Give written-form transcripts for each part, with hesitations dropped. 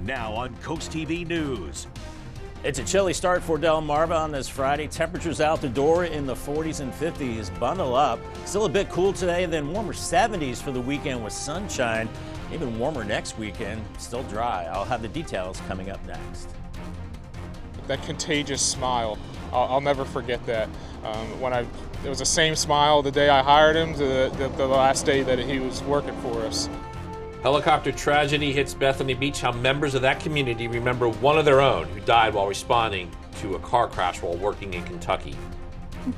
Now on CoastTV News. It's a chilly start for Delmarva on this Friday. Temperatures out the door in the 40s and 50s. Bundle up. Still a bit cool today, then warmer 70s for the weekend with sunshine. Even warmer next weekend. Still dry. I'll have the details coming up next. That contagious smile, I'll never forget that. It was the same smile the day I hired him to the last day that he was working for us. Helicopter tragedy hits Bethany Beach. How members of that community remember one of their own who died while responding to a car crash while working in Kentucky.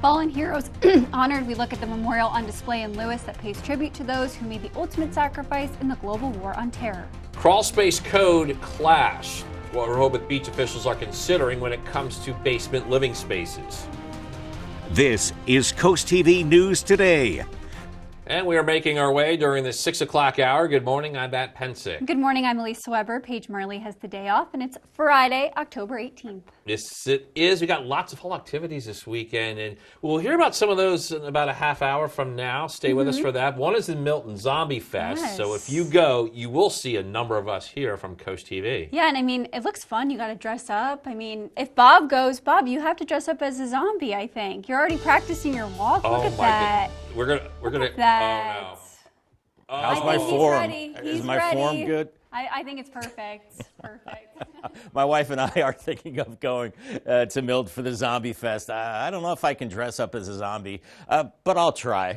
Fallen heroes honored. We look at the memorial on display in Lewis that pays tribute to those who made the ultimate sacrifice in the global war on terror. Crawl space code clash. What Rehoboth Beach officials are considering when it comes to basement living spaces. This is CoastTV News Today. And we are making our way during the 6 o'clock hour. Good morning, I'm Matt Pensick. Good morning, I'm Elise Weber. Paige Marley has the day off, and it's Friday, October 18th. Yes, it is. We got lots of fall activities this weekend, and we'll hear about some of those in about a half hour from now. Stay with us for that. One is in Milton, Zombie Fest. Yes. So if you go, you will see a number of us here from Coast TV. Yeah, and I mean, it looks fun. You got to dress up. I mean, if Bob goes, Bob, you have to dress up as a zombie, I think. You're already practicing your walk. Look at that. We're gonna. That. Oh no. How's my think form? he's ready. Is He's my ready. form good? I think it's perfect. Perfect. My wife and I are thinking of going to Milt for the Zombie Fest. I don't know if I can dress up as a zombie, but I'll try.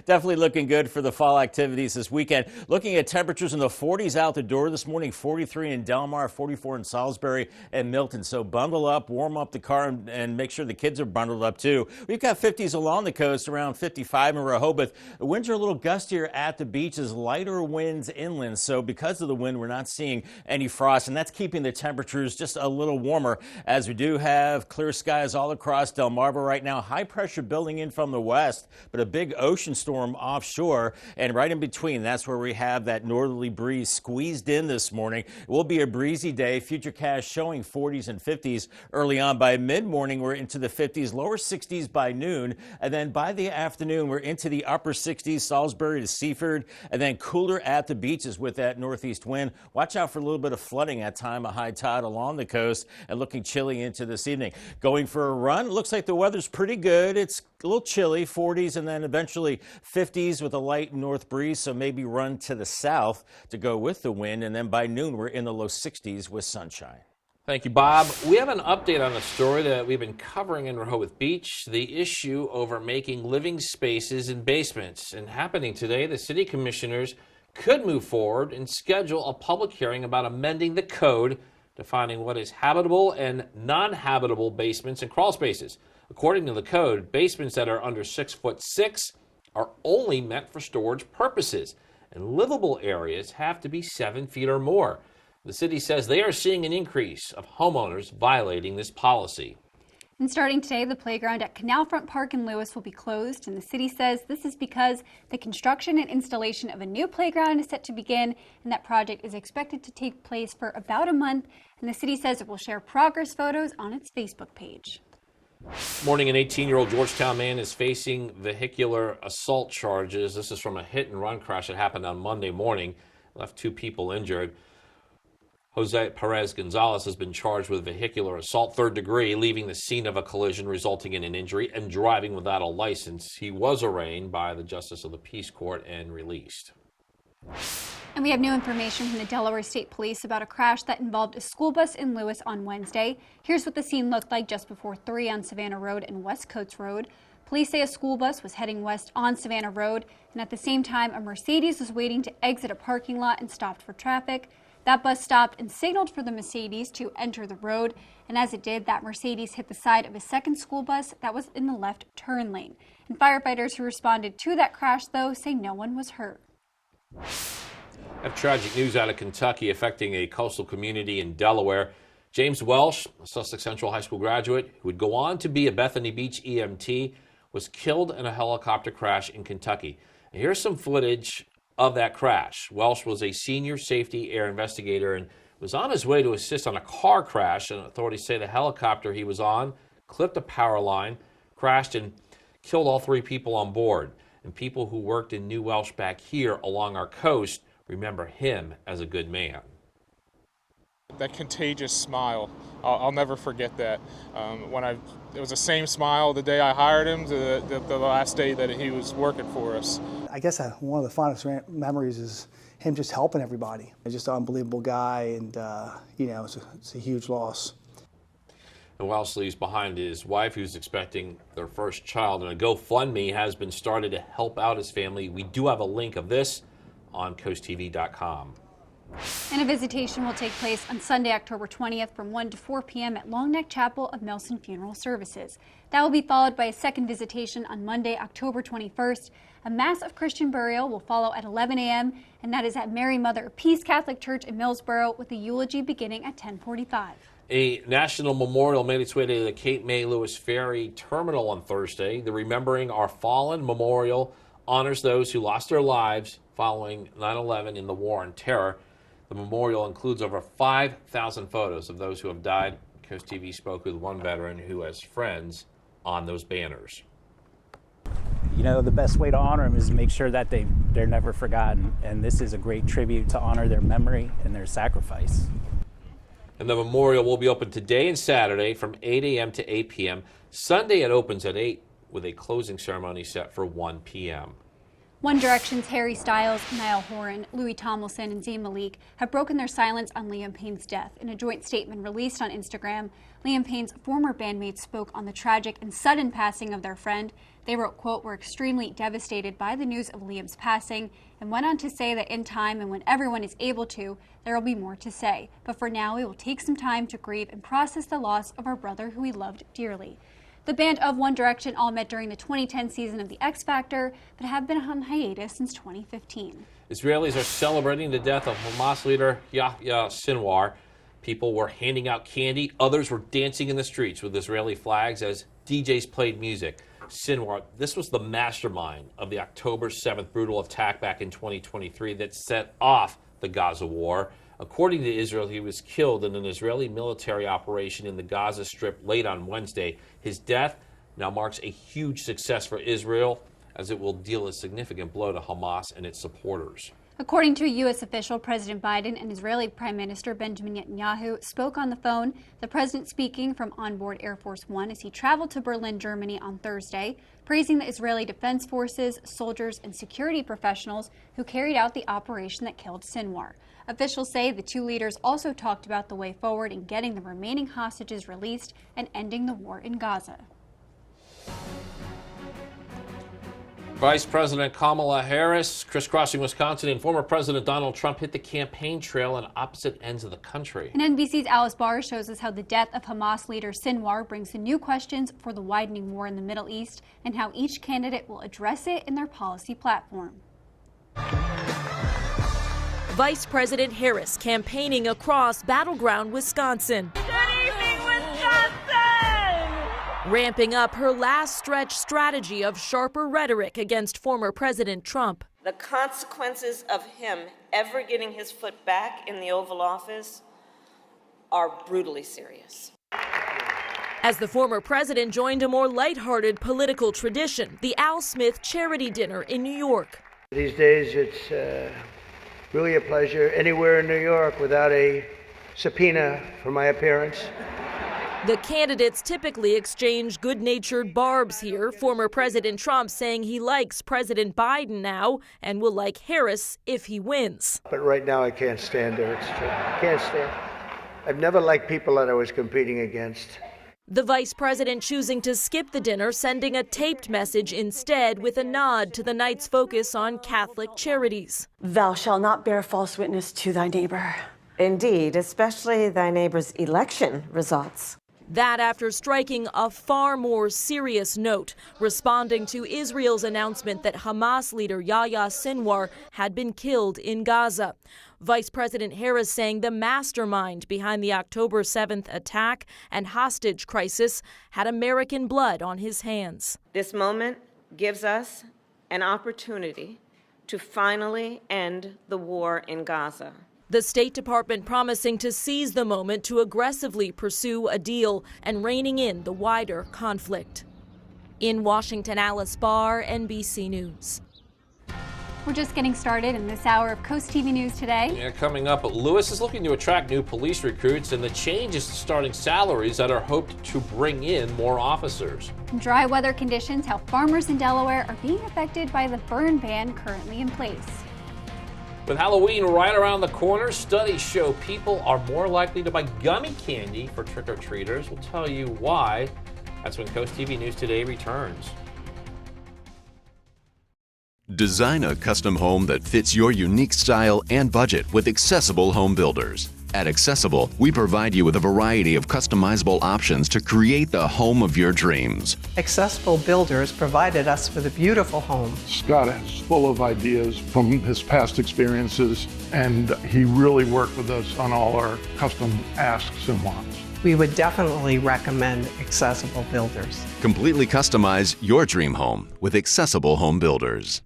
Definitely looking good for the fall activities this weekend. Looking at temperatures in the 40s out the door this morning, 43 in Delmar, 44 in Salisbury and Milton. So bundle up, warm up the car, and make sure the kids are bundled up too. We've got 50s along the coast, around 55 in Rehoboth. The winds are a little gustier at the beaches, lighter winds inland. So because of the wind, we're not seeing any frost, and that's keeping the temperatures just a little warmer, as we do have clear skies all across Delmarva right now. High pressure building in from the west, but a big ocean storm offshore, and right in between, that's where we have that northerly breeze squeezed in this morning. It will be a breezy day. Futurecast showing 40s and 50s early on. By mid-morning, we're into the 50s, lower 60s by noon, and then by the afternoon, we're into the upper 60s, Salisbury to Seaford, and then cooler at the beaches with that northeast wind. Watch out for a little bit of flooding at time of high tide along the coast, and looking chilly into this evening. Going for a run, looks like the weather's pretty good. It's a little chilly, 40s, and then eventually 50s with a light north breeze, so maybe run to the south to go with the wind, and then by noon we're in the low 60s with sunshine. Thank you, Bob. We have an update on a story that we've been covering in Rehoboth Beach, the issue over making living spaces in basements. And happening today, the city commissioners could move forward and schedule a public hearing about amending the code, defining what is habitable and non-habitable basements and crawl spaces. According to the code, basements that are under 6'6" are only meant for storage purposes, and livable areas have to be 7 feet or more. The city says they are seeing an increase of homeowners violating this policy. And starting today, the playground at Canalfront Park in Lewis will be closed, and the city says this is because the construction and installation of a new playground is set to begin, and that project is expected to take place for about a month, and the city says it will share progress photos on its Facebook page. Morning, an 18-year-old Georgetown man is facing vehicular assault charges. This is from a hit-and-run crash that happened on Monday morning, left 2 people injured. Jose Perez Gonzalez has been charged with vehicular assault, 3rd degree, leaving the scene of a collision resulting in an injury and driving without a license. He was arraigned by the Justice of the Peace Court and released. And we have new information from the Delaware State Police about a crash that involved a school bus in Lewis on Wednesday. Here's what the scene looked like just before 3 on Savannah Road and West Coates Road. Police say a school bus was heading west on Savannah Road, and at the same time, a Mercedes was waiting to exit a parking lot and stopped for traffic. That bus stopped and signaled for the Mercedes to enter the road, and as it did, that Mercedes hit the side of a second school bus that was in the left turn lane. And firefighters who responded to that crash, though, say no one was hurt. I have tragic news out of Kentucky affecting a coastal community in Delaware. James Welsh, a Sussex Central High School graduate who would go on to be a Bethany Beach EMT, was killed in a helicopter crash in Kentucky. And here's some footage of that crash. Welsh was a senior safety air investigator and was on his way to assist on a car crash, and authorities say the helicopter he was on clipped a power line, crashed, and killed all 3 people on board. And people who worked in New Welsh back here along our coast remember him as a good man. that contagious smile. I'll never forget that. It was the same smile the day I hired him to the last day that he was working for us. I guess one of the fondest memories is him just helping everybody. He's just an unbelievable guy, and it's a huge loss. And whilst he's behind his wife, who's expecting their first child, and a GoFundMe has been started to help out his family. We do have a link of this on CoastTV.com. And a visitation will take place on Sunday, October 20th from 1 to 4 p.m. at Long Neck Chapel of Nelson Funeral Services. That will be followed by a second visitation on Monday, October 21st. A Mass of Christian burial will follow at 11 a.m., and that is at Mary Mother of Peace Catholic Church in Millsboro, with the eulogy beginning at 10:45. A national memorial made its way to the Cape May Lewis Ferry terminal on Thursday. The Remembering Our Fallen Memorial honors those who lost their lives following 9/11 in the War on Terror. The memorial includes over 5,000 photos of those who have died. Coast TV spoke with one veteran who has friends on those banners. You know, the best way to honor them is to make sure that they're never forgotten. And this is a great tribute to honor their memory and their sacrifice. And the memorial will be open today and Saturday from 8 a.m. to 8 p.m. Sunday it opens at 8 with a closing ceremony set for 1 p.m. One Direction's Harry Styles, Niall Horan, Louis Tomlinson, and Zayn Malik have broken their silence on Liam Payne's death. In a joint statement released on Instagram, Liam Payne's former bandmates spoke on the tragic and sudden passing of their friend. They wrote, quote, "We're extremely devastated by the news of Liam's passing," and went on to say that in time and when everyone is able to, there will be more to say. But for now, we will take some time to grieve and process the loss of our brother who we loved dearly. The band of One Direction all met during the 2010 season of The X Factor, but have been on hiatus since 2015. Israelis are celebrating the death of Hamas leader Yahya Sinwar. People were handing out candy. Others were dancing in the streets with Israeli flags as DJs played music. Sinwar, this was the mastermind of the October 7th brutal attack back in 2023 that set off the Gaza war. According to Israel, he was killed in an Israeli military operation in the Gaza Strip late on Wednesday. His death now marks a huge success for Israel, as it will deal a significant blow to Hamas and its supporters. According to a U.S. official, President Biden and Israeli Prime Minister Benjamin Netanyahu spoke on the phone, the president speaking from onboard Air Force One as he traveled to Berlin, Germany on Thursday, praising the Israeli Defense Forces, soldiers, and security professionals who carried out the operation that killed Sinwar. Officials say the two leaders also talked about the way forward in getting the remaining hostages released and ending the war in Gaza. Vice President Kamala Harris, crisscrossing Wisconsin, and former President Donald Trump hit the campaign trail on opposite ends of the country. And NBC's Alice Barr shows us how the death of Hamas leader Sinwar brings in new questions for the widening war in the Middle East and how each candidate will address it in their policy platform. Vice President Harris campaigning across battleground Wisconsin. Good evening, Wisconsin! Ramping up her last stretch strategy of sharper rhetoric against former President Trump. The consequences of him ever getting his foot back in the Oval Office are brutally serious. As the former president joined a more lighthearted political tradition, the Al Smith Charity Dinner in New York. These days it's really a pleasure anywhere in New York without a subpoena for my appearance. The candidates typically exchange good-natured barbs here. Former President Trump saying he likes President Biden now and will like Harris if he wins. But right now I can't stand her. It's true. I can't stand. I've never liked people that I was competing against. The vice president choosing to skip the dinner, sending a taped message instead with a nod to the night's focus on Catholic charities. Thou shalt not bear false witness to thy neighbor. Indeed, especially thy neighbor's election results. That after striking a far more serious note, responding to Israel's announcement that Hamas leader Yahya Sinwar had been killed in Gaza. Vice President Harris saying the mastermind behind the October 7th attack and hostage crisis had American blood on his hands. This moment gives us an opportunity to finally end the war in Gaza. The State Department promising to seize the moment to aggressively pursue a deal and reining in the wider conflict. In Washington, Alice Barr, NBC News. We're just getting started in this hour of Coast TV News Today. Yeah, coming up, Lewis is looking to attract new police recruits, and the changes to starting salaries that are hoped to bring in more officers. Dry weather conditions, how farmers in Delaware are being affected by the burn ban currently in place. With Halloween right around the corner, studies show people are more likely to buy gummy candy for trick-or-treaters. We'll tell you why. That's when Coast TV News Today returns. Design a custom home that fits your unique style and budget with Accessible Home Builders. At Accessible, we provide you with a variety of customizable options to create the home of your dreams. Accessible Builders provided us with a beautiful home. Scott is full of ideas from his past experiences, and he really worked with us on all our custom asks and wants. We would definitely recommend Accessible Builders. Completely customize your dream home with Accessible Home Builders.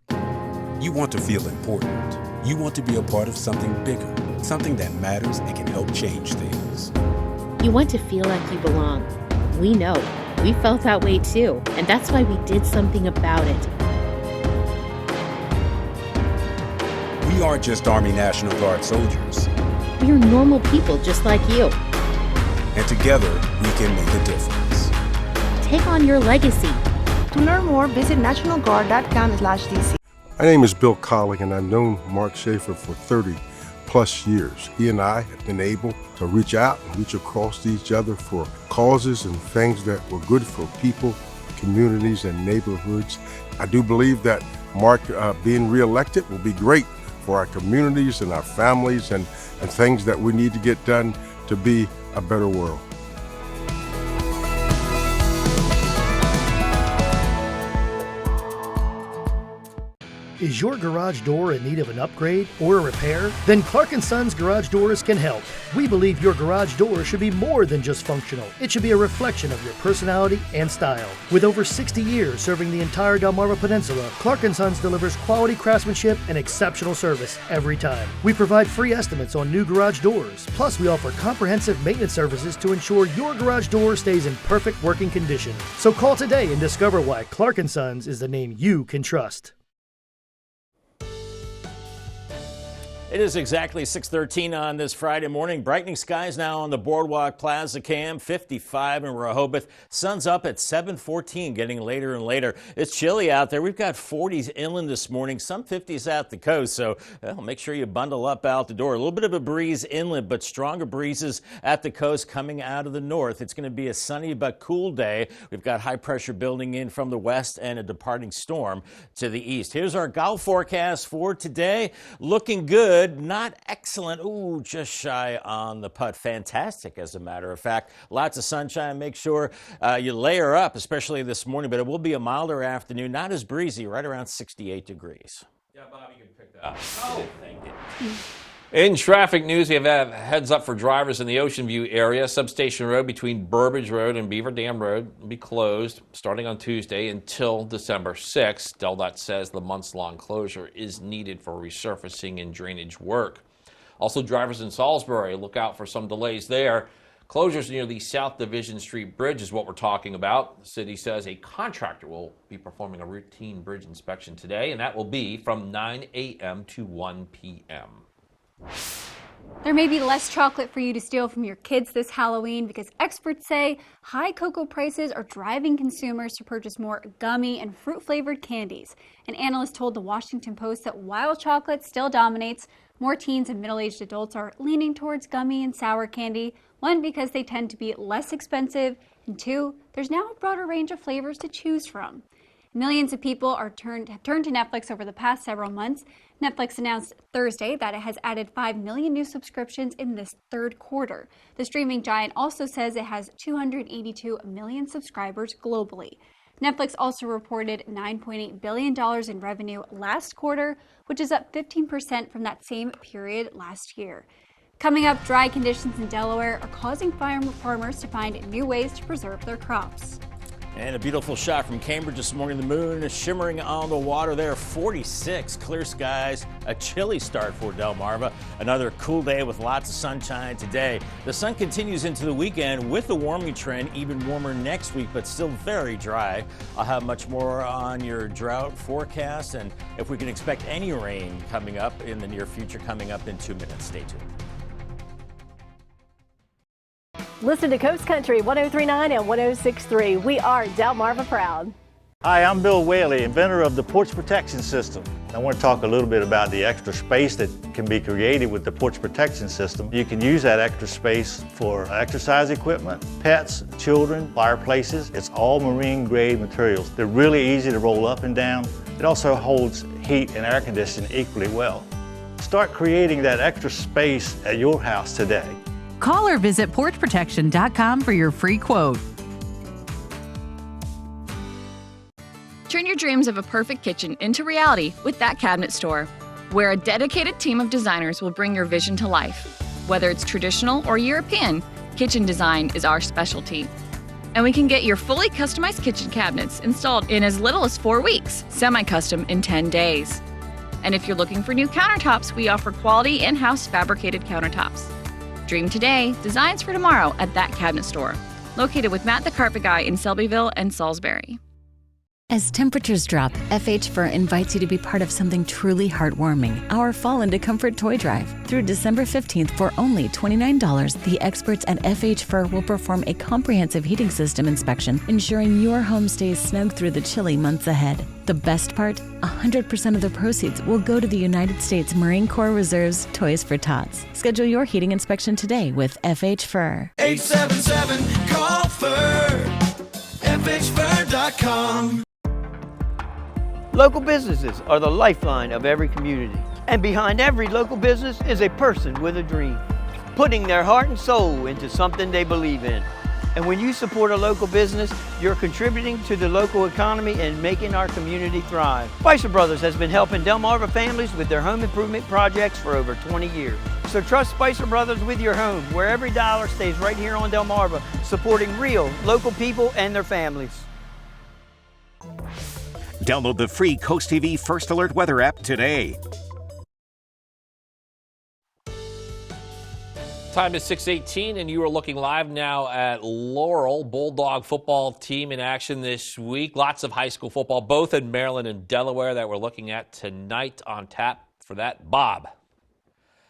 You want to feel important. You want to be a part of something bigger, something that matters and can help change things. You want to feel like you belong. We know. We felt that way too, and that's why we did something about it. We aren't just Army National Guard soldiers. We are normal people just like you. And together, we can make a difference. Take on your legacy. To learn more, visit nationalguard.com/DC. My name is Bill Colling, and I've known Mark Schaefer for 30 plus years. He and I have been able to reach out and reach across to each other for causes and things that were good for people, communities, and neighborhoods. I do believe that Mark being reelected will be great for our communities and our families and things that we need to get done to be a better world. Is your garage door in need of an upgrade or a repair? Then Clark & Sons Garage Doors can help. We believe your garage door should be more than just functional. It should be a reflection of your personality and style. With over 60 years serving the entire Delmarva Peninsula, Clark & Sons delivers quality craftsmanship and exceptional service every time. We provide free estimates on new garage doors. Plus, we offer comprehensive maintenance services to ensure your garage door stays in perfect working condition. So call today and discover why Clark & Sons is the name you can trust. It is exactly 6:13 on this Friday morning. Brightening skies now on the Boardwalk Plaza Cam, 55 in Rehoboth. Sun's up at 7:14, getting later and later. It's chilly out there. We've got 40s inland this morning, some 50s at the coast, so make sure you bundle up out the door. A little bit of a breeze inland, but stronger breezes at the coast coming out of the north. It's going to be a sunny but cool day. We've got high pressure building in from the west and a departing storm to the east. Here's our golf forecast for today. Looking good. Not excellent. Ooh, just shy on the putt. Fantastic, as a matter of fact. Lots of sunshine. Make sure you layer up, especially this morning, but it will be a milder afternoon. Not as breezy, right around 68 degrees. Yeah, Bob, you can pick that up. Oh, thank you. In traffic news, we have a heads up for drivers in the Ocean View area. Substation Road between Burbage Road and Beaver Dam Road will be closed starting on Tuesday until December 6th. DelDOT says the months-long closure is needed for resurfacing and drainage work. Also, drivers in Salisbury, look out for some delays there. Closures near the South Division Street Bridge is what we're talking about. The city says a contractor will be performing a routine bridge inspection today, and that will be from 9 a.m. to 1 p.m. There may be less chocolate for you to steal from your kids this Halloween because experts say high cocoa prices are driving consumers to purchase more gummy and fruit-flavored candies. An analyst told the Washington Post that while chocolate still dominates, more teens and middle-aged adults are leaning towards gummy and sour candy. One, because they tend to be less expensive, and two, there's now a broader range of flavors to choose from. Millions of people have turned to Netflix over the past several months. Netflix announced Thursday that it has added 5 million new subscriptions in this third quarter. The streaming giant also says it has 282 million subscribers globally. Netflix also reported $9.8 billion in revenue last quarter, which is up 15% from that same period last year. Coming up, dry conditions in Delaware are causing farmers to find new ways to preserve their crops. And a beautiful shot from Cambridge this morning. The moon is shimmering on the water there. 46, clear skies, a chilly start for Delmarva. Another cool day with lots of sunshine today. The sun continues into the weekend with the warming trend, even warmer next week, but still very dry. I'll have much more on your drought forecast and if we can expect any rain coming up in the near future, coming up in 2 minutes. Stay tuned. Listen to Coast Country 103.9 and 106.3. We are Delmarva proud. Hi, I'm Bill Whaley, inventor of the porch protection system. I want to talk a little bit about the extra space that can be created with the porch protection system. You can use that extra space for exercise equipment, pets, children, fireplaces. It's all marine grade materials. They're really easy to roll up and down. It also holds heat and air conditioning equally well. Start creating that extra space at your house today. Call or visit porchprotection.com for your free quote. Turn your dreams of a perfect kitchen into reality with That Cabinet Store, where a dedicated team of designers will bring your vision to life. Whether it's traditional or European, kitchen design is our specialty. And we can get your fully customized kitchen cabinets installed in as little as 4 weeks, semi-custom in 10 days. And if you're looking for new countertops, we offer quality in-house fabricated countertops. Dream today, designs for tomorrow at That Cabinet Store, located with Matt the Carpet Guy in Selbyville and Salisbury. As temperatures drop, FH Fur invites you to be part of something truly heartwarming, our Fall into Comfort Toy Drive. Through December 15th for only $29, the experts at FH Fur will perform a comprehensive heating system inspection, ensuring your home stays snug through the chilly months ahead. The best part? 100% of the proceeds will go to the United States Marine Corps Reserve's Toys for Tots. Schedule your heating inspection today with FH Fur. 877-CALL-FUR. FHFur.com. Local businesses are the lifeline of every community. And behind every local business is a person with a dream, putting their heart and soul into something they believe in. And when you support a local business, you're contributing to the local economy and making our community thrive. Spicer Brothers has been helping Delmarva families with their home improvement projects for over 20 years. So trust Spicer Brothers with your home, where every dollar stays right here on Delmarva, supporting real local people and their families. Download the free Coast TV First Alert Weather app today. Time is 6:18, and you are looking live now at Laurel. Bulldog football team in action this week. Lots of high school football, both in Maryland and Delaware, that we're looking at tonight. On tap for that, Bob.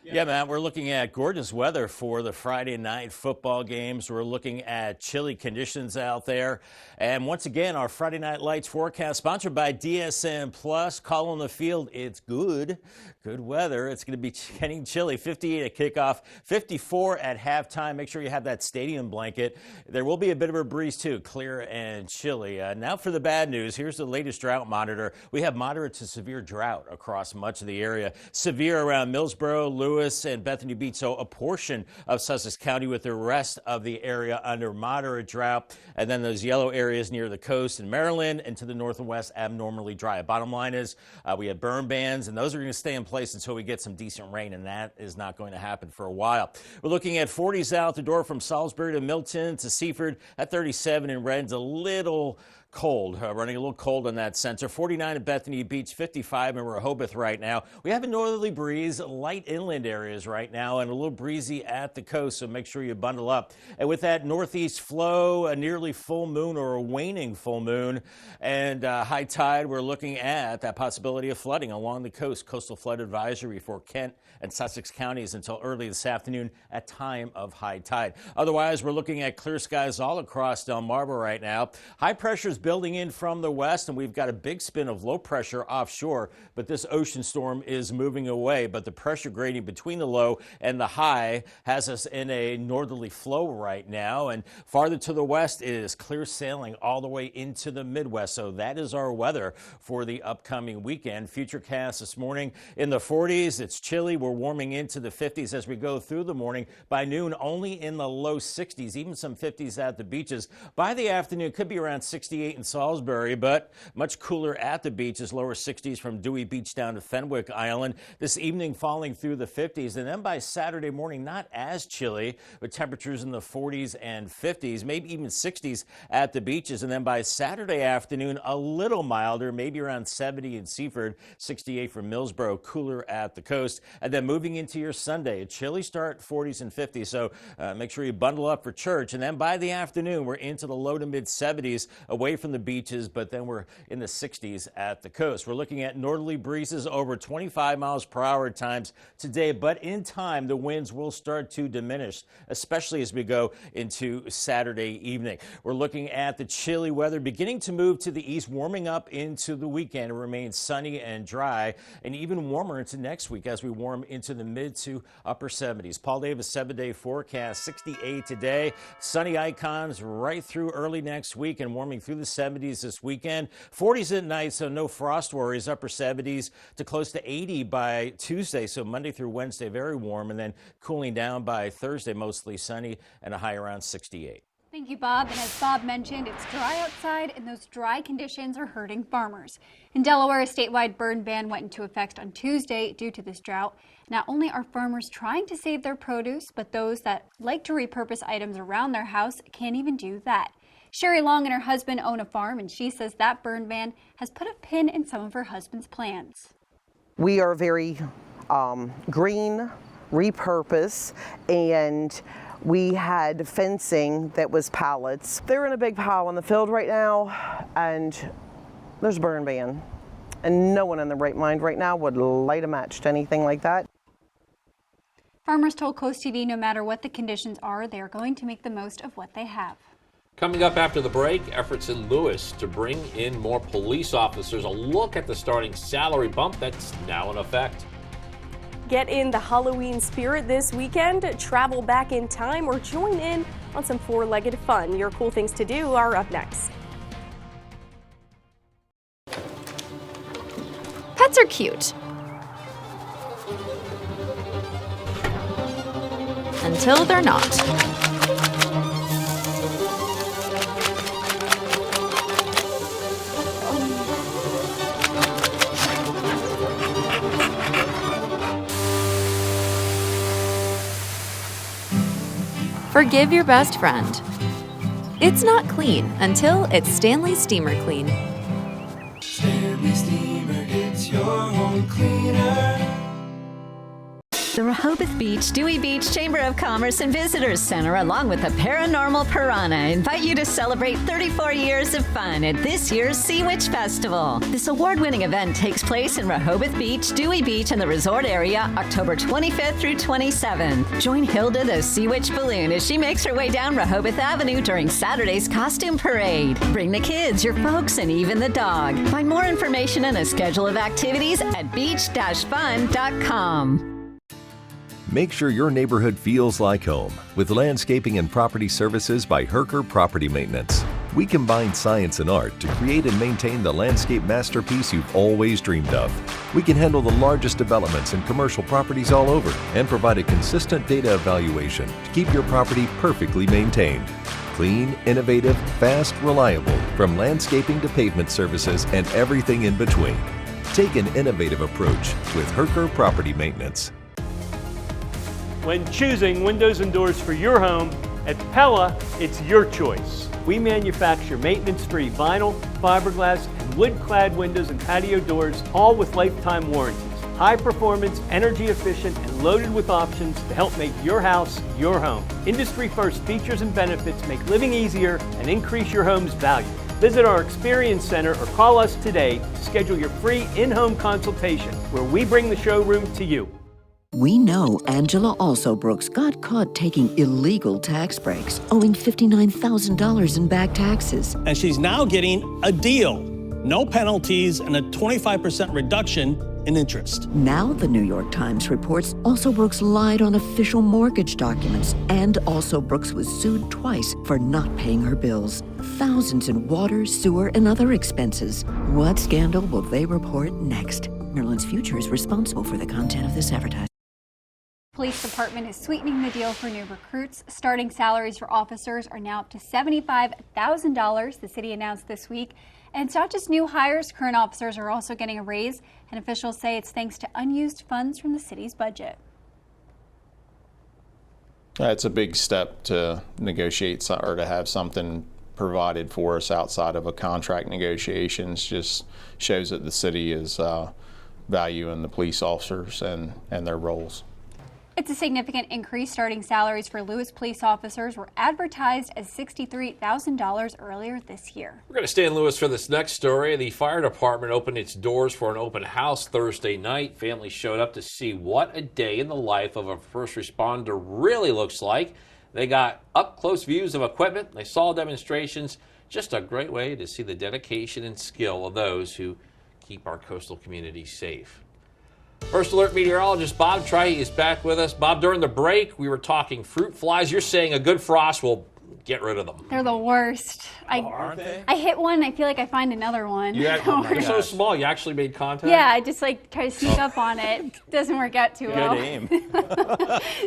Yeah, Matt, we're looking at gorgeous weather for the Friday night football games. We're looking at chilly conditions out there. And once again, our Friday Night Lights forecast sponsored by DSM Plus. Call on the field. It's good. Good weather. It's going to be getting chilly. 58 at kickoff, 54 at halftime. Make sure you have that stadium blanket. There will be a bit of a breeze, too, clear and chilly. Now for the bad news. Here's the latest drought monitor. We have moderate to severe drought across much of the area. Severe around Millsboro, Lewis, and Bethany Beach, so a portion of Sussex County, with the rest of the area under moderate drought. And then those yellow areas near the coast in Maryland and to the north and west abnormally dry. Bottom line is we have burn bans, and those are going to stay in place until we get some decent rain, and that is not going to happen for a while. We're looking at 40s out the door from Salisbury to Milton to Seaford at 37 in Red's. A little cold, running a little cold on that center. 49 at Bethany Beach, 55 in Rehoboth right now. We have a northerly breeze, light inland areas right now, and a little breezy at the coast, so make sure you bundle up. And with that northeast flow, a nearly full moon or a waning full moon, and high tide, we're looking at that possibility of flooding along the coast. Coastal flood advisory for Kent and Sussex counties until early this afternoon at time of high tide. Otherwise, we're looking at clear skies all across Delmarva right now. High pressure is building in from the west, and we've got a big spin of low pressure offshore, but this ocean storm is moving away. But the pressure gradient between the low and the high has us in a northerly flow right now, and farther to the west it is clear sailing all the way into the Midwest. So that is our weather for the upcoming weekend. Futurecast this morning in the 40s. It's chilly. We're warming into the 50s as we go through the morning. By noon, only in the low 60s, even some 50s at the beaches. By the afternoon, could be around 68 68 in Salisbury, but much cooler at the beaches, lower 60s from Dewey Beach down to Fenwick Island. This evening falling through the 50s, and then by Saturday morning, not as chilly, but temperatures in the 40s and 50s, maybe even 60s at the beaches. And then by Saturday afternoon, a little milder, maybe around 70 in Seaford, 68 for Millsboro, cooler at the coast. And then moving into your Sunday, a chilly start, 40s and 50s. So make sure you bundle up for church. And then by the afternoon, we're into the low to mid 70s away from the beaches, but then we're in the 60s at the coast. We're looking at northerly breezes over 25 miles per hour at times today, but in time, the winds will start to diminish, especially as we go into Saturday evening. We're looking at the chilly weather beginning to move to the east, warming up into the weekend. It remains sunny and dry, and even warmer into next week as we warm into the mid to upper 70s. Paul Davis 7-day forecast, 68 today. Sunny icons right through early next week and warming through the 70s this weekend. 40s at night, so no frost worries. Upper 70s to close to 80 by Tuesday, so Monday through Wednesday very warm, and then cooling down by Thursday, mostly sunny and a high around 68. Thank you, Bob. And as Bob mentioned, it's dry outside, and those dry conditions are hurting farmers. In Delaware, a statewide burn ban went into effect on Tuesday due to this drought. Not only are farmers trying to save their produce, but those that like to repurpose items around their house can't even do that. Sherry Long and her husband own a farm, and she says that burn ban has put a pin in some of her husband's plans. We are very green, repurpose, and we had fencing that was pallets. They're in a big pile in the field right now, and there's a burn ban. And no one in their right mind right now would light a match to anything like that. Farmers told CoastTV no matter what the conditions are, they are going to make the most of what they have. Coming up after the break, efforts in Lewis to bring in more police officers. A look at the starting salary bump that's now in effect. Get in the Halloween spirit this weekend, travel back in time, or join in on some four-legged fun. Your cool things to do are up next. Pets are cute. Until they're not. Forgive your best friend. It's not clean until it's Stanley Steamer Clean. Stanley Steamer gets your home cleaner. The Rehoboth Beach, Dewey Beach Chamber of Commerce and Visitors Center, along with the Paranormal Piranha, invite you to celebrate 34 years of fun at this year's Sea Witch Festival. This award-winning event takes place in Rehoboth Beach, Dewey Beach, and the resort area, October 25th through 27th. Join Hilda the Sea Witch Balloon as she makes her way down Rehoboth Avenue during Saturday's costume parade. Bring the kids, your folks, and even the dog. Find more information and a schedule of activities at beach-fun.com. Make sure your neighborhood feels like home with landscaping and property services by Herker Property Maintenance. We combine science and art to create and maintain the landscape masterpiece you've always dreamed of. We can handle the largest developments and commercial properties all over and provide a consistent data evaluation to keep your property perfectly maintained. Clean, innovative, fast, reliable, from landscaping to pavement services and everything in between. Take an innovative approach with Herker Property Maintenance. When choosing windows and doors for your home, at Pella, it's your choice. We manufacture maintenance-free vinyl, fiberglass, and wood-clad windows and patio doors, all with lifetime warranties. High performance, energy efficient, and loaded with options to help make your house your home. Industry-first features and benefits make living easier and increase your home's value. Visit our Experience Center or call us today to schedule your free in-home consultation, where we bring the showroom to you. We know Angela Alsobrooks got caught taking illegal tax breaks, owing $59,000 in back taxes. And she's now getting a deal. No penalties and a 25% reduction in interest. Now the New York Times reports Alsobrooks lied on official mortgage documents, and Alsobrooks was sued twice for not paying her bills. Thousands in water, sewer, and other expenses. What scandal will they report next? Maryland's Future is responsible for the content of this advertisement. Police department is sweetening the deal for new recruits. Starting salaries for officers are now up to $75,000, the city announced this week. And it's not just new hires, current officers are also getting a raise, and officials say it's thanks to unused funds from the city's budget. It's a big step to negotiate or to have something provided for us outside of a contract negotiations. Just shows that the city is valuing the police officers and their roles. It's a significant increase. Starting salaries for Lewis police officers were advertised as $63,000 earlier this year. We're going to stay in Lewis for this next story. The fire department opened its doors for an open house Thursday night. Families showed up to see what a day in the life of a first responder really looks like. They got up-close views of equipment. They saw demonstrations. Just a great way to see the dedication and skill of those who keep our coastal communities safe. First Alert meteorologist Bob Trihe is back with us. Bob, during the break, we were talking fruit flies. You're saying a good frost will get rid of them. They're the worst. Aren't they? I hit one, I feel like I find another one. You're so small, you actually made contact? Yeah, I just try to sneak up on it. Doesn't work out too well. Good aim.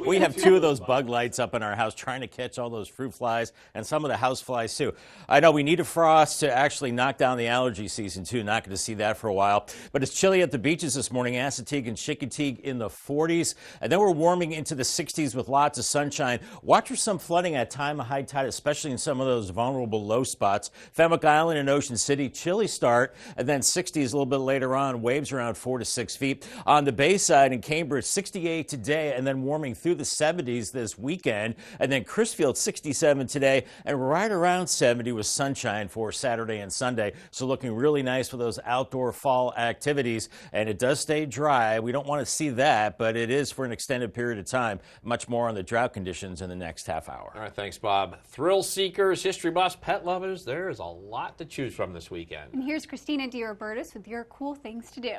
We have two of those bug lights up in our house trying to catch all those fruit flies and some of the house flies too. I know we need a frost to actually knock down the allergy season too. Not going to see that for a while. But it's chilly at the beaches this morning. Assateague and Chincoteague in the 40s. And then we're warming into the 60s with lots of sunshine. Watch for some flooding at time of high tide, especially in some of those vulnerable low spots. Fenwick Island and Ocean City, chilly start, and then 60s a little bit later on, waves around 4 to 6 feet. On the Bayside in Cambridge, 68 today, and then warming through the 70s this weekend. And then Crisfield, 67 today, and right around 70 with sunshine for Saturday and Sunday. So looking really nice for those outdoor fall activities. And it does stay dry. We don't want to see that, but it is for an extended period of time. Much more on the drought conditions in the next half hour. All right, thanks, Bob. Thrill seekers, history buffs, pet lovers, there is a lot to choose from this weekend. And here's Christina DiRobertis with your cool things to do.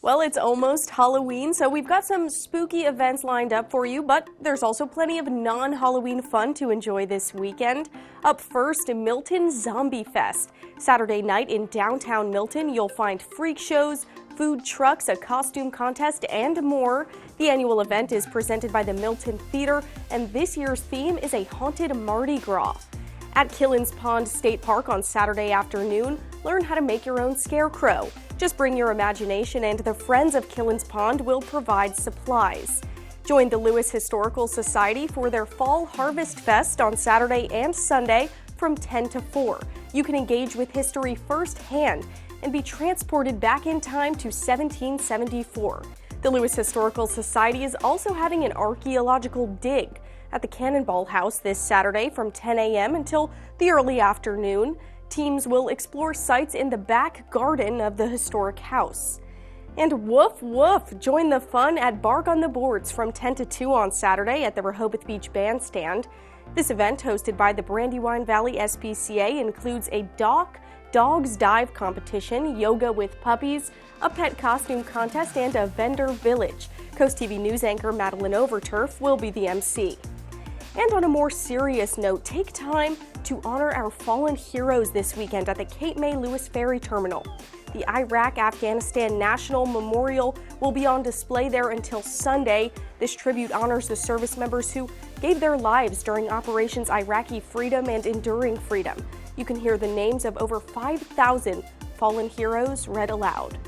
Well, it's almost Halloween, so we've got some spooky events lined up for you, but there's also plenty of non-Halloween fun to enjoy this weekend. Up first, Milton Zombie Fest. Saturday night in downtown Milton, you'll find freak shows, food trucks, a costume contest, and more. The annual event is presented by the Milton Theater, and this year's theme is a haunted Mardi Gras. At Killens Pond State Park on Saturday afternoon, learn how to make your own scarecrow. Just bring your imagination and the Friends of Killens Pond will provide supplies. Join the Lewis Historical Society for their Fall Harvest Fest on Saturday and Sunday from 10 to 4. You can engage with history firsthand and be transported back in time to 1774. The Lewis Historical Society is also having an archaeological dig at the Cannonball House this Saturday from 10 a.m. until the early afternoon. Teams will explore sites in the back garden of the historic house. And woof woof, join the fun at Bark on the Boards from 10 to 2 on Saturday at the Rehoboth Beach Bandstand. This event, hosted by the Brandywine Valley SPCA, includes a dogs dive competition, yoga with puppies, a pet costume contest, and a vendor village. CoastTV News anchor Madeline Overturf will be the MC. And on a more serious note, take time to honor our fallen heroes this weekend at the Cape May Lewis Ferry Terminal. The Iraq-Afghanistan National Memorial will be on display there until Sunday. This tribute honors the service members who gave their lives during Operations Iraqi Freedom and Enduring Freedom. You can hear the names of over 5,000 fallen heroes read aloud.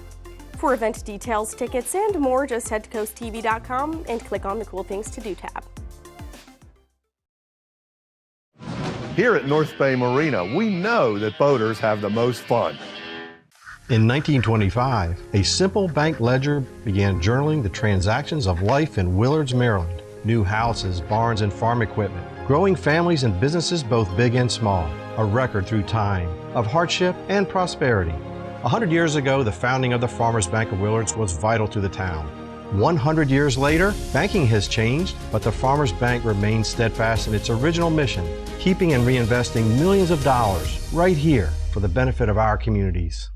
For event details, tickets, and more, just head to coasttv.com and click on the Cool Things to Do tab. Here at North Bay Marina, we know that boaters have the most fun. In 1925, a simple bank ledger began journaling the transactions of life in Willards, Maryland. New houses, barns, and farm equipment. Growing families and businesses both big and small. A record through time of hardship and prosperity. 100 years ago, the founding of the Farmers Bank of Willards was vital to the town. 100 years later, banking has changed, but the Farmers Bank remains steadfast in its original mission, keeping and reinvesting millions of dollars right here for the benefit of our communities.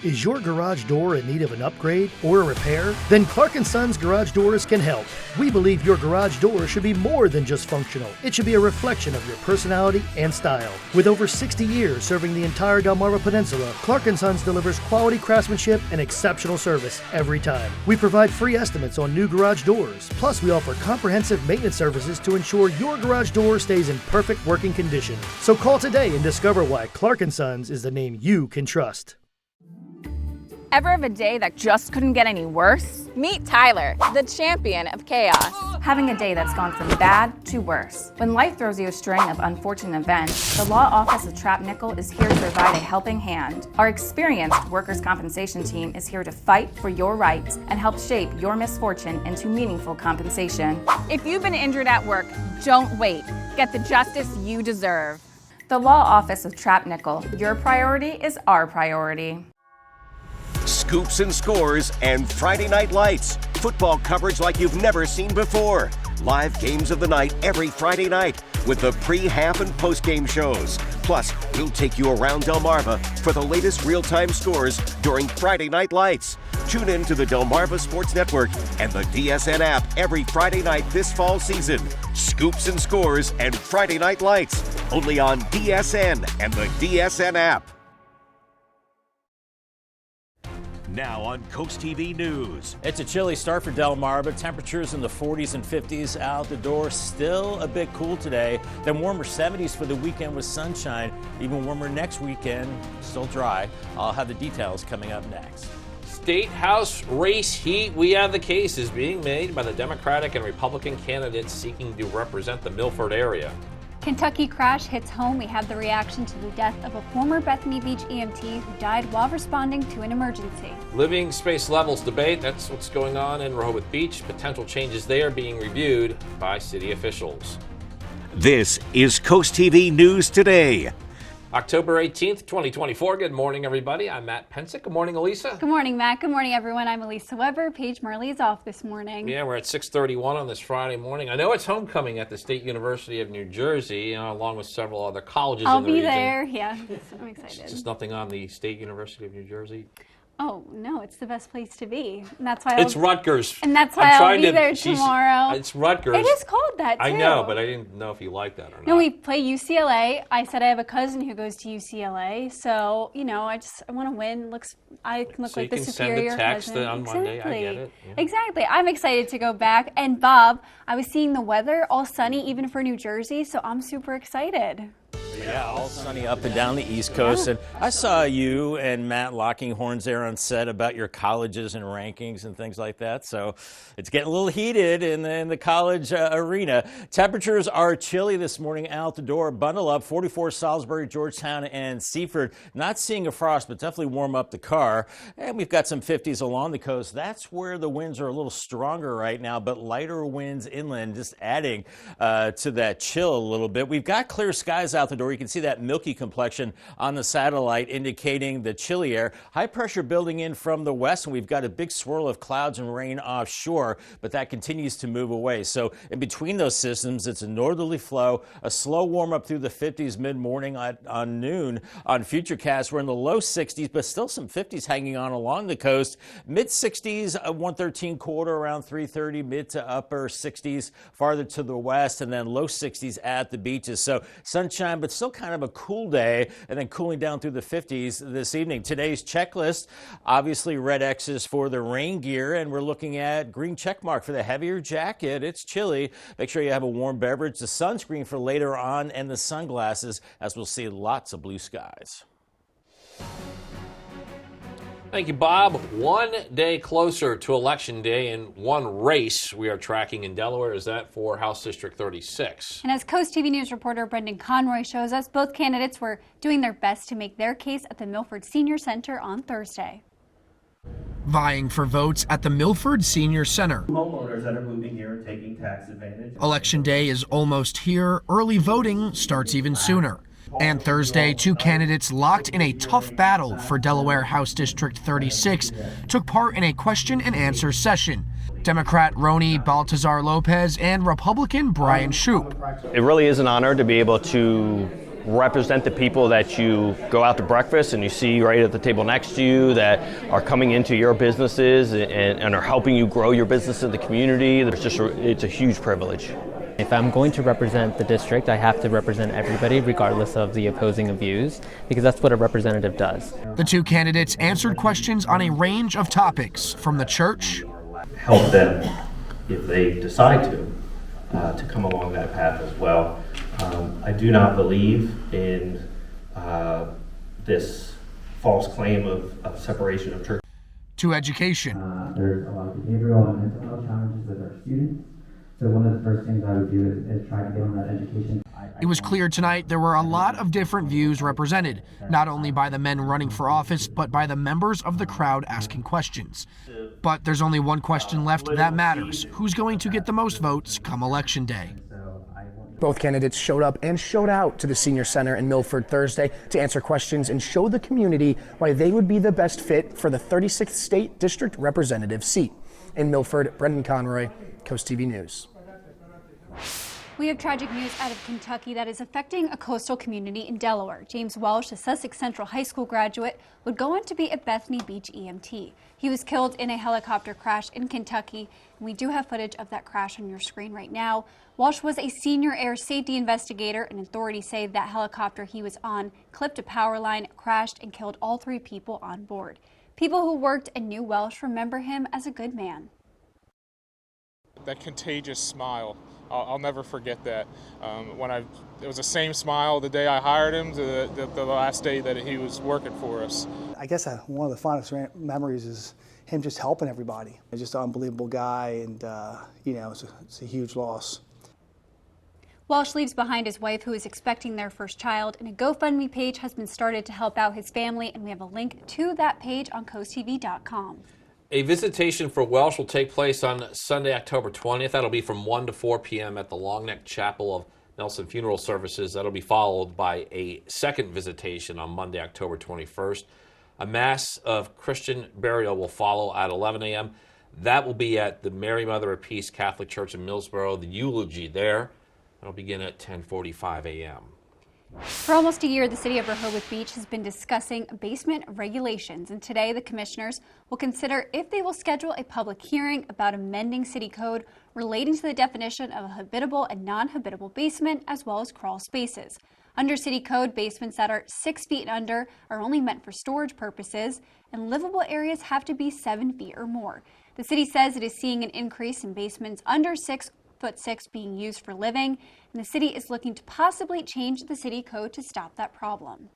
Is your garage door in need of an upgrade or a repair? Then Clark & Sons Garage Doors can help. We believe your garage door should be more than just functional. It should be a reflection of your personality and style. With over 60 years serving the entire Delmarva Peninsula, Clark & Sons delivers quality craftsmanship and exceptional service every time. We provide free estimates on new garage doors. Plus, we offer comprehensive maintenance services to ensure your garage door stays in perfect working condition. So call today and discover why Clark & Sons is the name you can trust. Ever have a day that just couldn't get any worse? Meet Tyler, the champion of chaos. Having a day that's gone from bad to worse. When life throws you a string of unfortunate events, the Law Office of Trapp Nickel is here to provide a helping hand. Our experienced workers' compensation team is here to fight for your rights and help shape your misfortune into meaningful compensation. If you've been injured at work, don't wait. Get the justice you deserve. The Law Office of Trapp Nickel. Your priority is our priority. Scoops and scores and Friday Night Lights. Football coverage like you've never seen before. Live games of the night every Friday night with the pre, half, and post-game shows. Plus, we'll take you around Delmarva for the latest real-time scores during Friday Night Lights. Tune in to the Delmarva Sports Network and the DSN app every Friday night this fall season. Scoops and scores and Friday Night Lights. Only on DSN and the DSN app. Now on CoastTV News. It's a chilly start for Delmarva. Temperatures in the 40s and 50s out the door. Still a bit cool today. Then warmer 70s for the weekend with sunshine. Even warmer next weekend. Still dry. I'll have the details coming up next. State House race heat. We have the cases being made by the Democratic and Republican candidates seeking to represent the Milford area. Kentucky crash hits home. We have the reaction to the death of a former Bethany Beach EMT who died while responding to an emergency. Living space levels debate. That's what's going on in Rehoboth Beach. Potential changes there being reviewed by city officials. This is CoastTV News Today. October 18th, 2024. Good morning, everybody. I'm Matt Pensick. Good morning, Elisa. Good morning, Matt. Good morning, everyone. I'm Elisa Weber. Paige Marley is off this morning. Yeah, we're at 6:31 on this Friday morning. I know it's homecoming at the State University of New Jersey, along with several other colleges in the region. I'll be there. Yeah, I'm excited. Just nothing on the State University of New Jersey. Oh, no, it's the best place to be. And that's why it's Rutgers. And that's why I'll be there tomorrow. It's Rutgers. It is called that, too. I know, but I didn't know if you like that or not. No, we play UCLA. I said I have a cousin who goes to UCLA. So, I want to win. I can look like the superior cousin. So you can send a text on Monday. I get it. Yeah. Exactly. I'm excited to go back. And Bob, I was seeing the weather all sunny even for New Jersey. So I'm super excited. Yeah, all sunny up and down the East Coast. And I saw you and Matt locking horns there on set about your colleges and rankings and things like that. So it's getting a little heated in the college arena. Temperatures are chilly this morning out the door. Bundle up. 44 Salisbury, Georgetown, and Seaford. Not seeing a frost, but definitely warm up the car. And we've got some 50s along the coast. That's where the winds are a little stronger right now, but lighter winds inland, just adding to that chill a little bit. We've got clear skies out the door. You can see that milky complexion on the satellite indicating the chilly air. High pressure building in from the west, and we've got a big swirl of clouds and rain offshore, but that continues to move away. So in between those systems, it's a northerly flow, a slow warm up through the 50s mid-morning on noon. On Futurecast, we're in the low 60s, but still some 50s hanging on along the coast. Mid-60s, 113 quarter around 3:30, mid to upper 60s farther to the west, and then low 60s at the beaches. So sunshine, but still kind of a cool day, and then cooling down through the 50s this evening. Today's checklist, obviously red X's for the rain gear, and we're looking at green check mark for the heavier jacket. It's chilly. Make sure you have a warm beverage, the sunscreen for later on, and the sunglasses, as we'll see lots of blue skies. Thank you, Bob. One day closer to Election Day and one race we are tracking in Delaware is that for House District 36. And as CoastTV News reporter Brendan Conroy shows us, both candidates were doing their best to make their case at the Milford Senior Center on Thursday. Vying for votes at the Milford Senior Center. Homeowners that are moving here and taking tax advantage. Election Day is almost here. Early voting starts even sooner. And Thursday, two candidates locked in a tough battle for Delaware House District 36 took part in a question and answer session. Democrat Roni Baltazar Lopez and Republican Brian Shoup. It really is an honor to be able to represent the people that you go out to breakfast and you see right at the table next to you that are coming into your businesses and are helping you grow your business in the community. It's a huge privilege. If I'm going to represent the district, I have to represent everybody regardless of the opposing views, because that's what a representative does. The two candidates answered questions on a range of topics, from the church. Help them if they decide to come along that path as well. I do not believe in this false claim of separation of church. To education. There's a lot of behavioral and mental health challenges with our students. So one of the first things I would do is try to get on that education. It was clear tonight there were a lot of different views represented, not only by the men running for office, but by the members of the crowd asking questions. But there's only one question left that matters: who's going to get the most votes come Election Day? Both candidates showed up and showed out to the Senior Center in Milford Thursday to answer questions and show the community why they would be the best fit for the 36th State District Representative seat. In Milford, Brendan Conroy, CoastTV News. We have tragic news out of Kentucky that is affecting a coastal community in Delaware. James Welsh, a Sussex Central High School graduate, would go on to be a Bethany Beach EMT. He was killed in a helicopter crash in Kentucky, and we do have footage of that crash on your screen right now. Walsh was a senior air safety investigator, and authorities say that helicopter he was on clipped a power line, crashed, and killed all 3 people on board. People who worked and knew Welsh remember him as a good man. That contagious smile. I'll never forget that. It was the same smile the day I hired him to the last day that he was working for us. I guess one of the fondest memories is him just helping everybody. He's just an unbelievable guy, and it's a huge loss. Walsh leaves behind his wife, who is expecting their first child, and a GoFundMe page has been started to help out his family, and we have a link to that page on CoastTV.com. A visitation for Welsh will take place on Sunday, October 20th. That'll be from 1 to 4 p.m. at the Longneck Chapel of Nelson Funeral Services. That'll be followed by a second visitation on Monday, October 21st. A Mass of Christian burial will follow at 11 a.m. That will be at the Mary Mother of Peace Catholic Church in Millsboro. The eulogy there will begin at 10:45 a.m. For almost a year, the city of Rehoboth Beach has been discussing basement regulations, and today the commissioners will consider if they will schedule a public hearing about amending city code relating to the definition of a habitable and non-habitable basement, as well as crawl spaces. Under city code, basements that are 6 feet and under are only meant for storage purposes, and livable areas have to be 7 feet or more. The city says it is seeing an increase in basements under 6'6" being used for living, and the city is looking to possibly change the city code to stop that problem.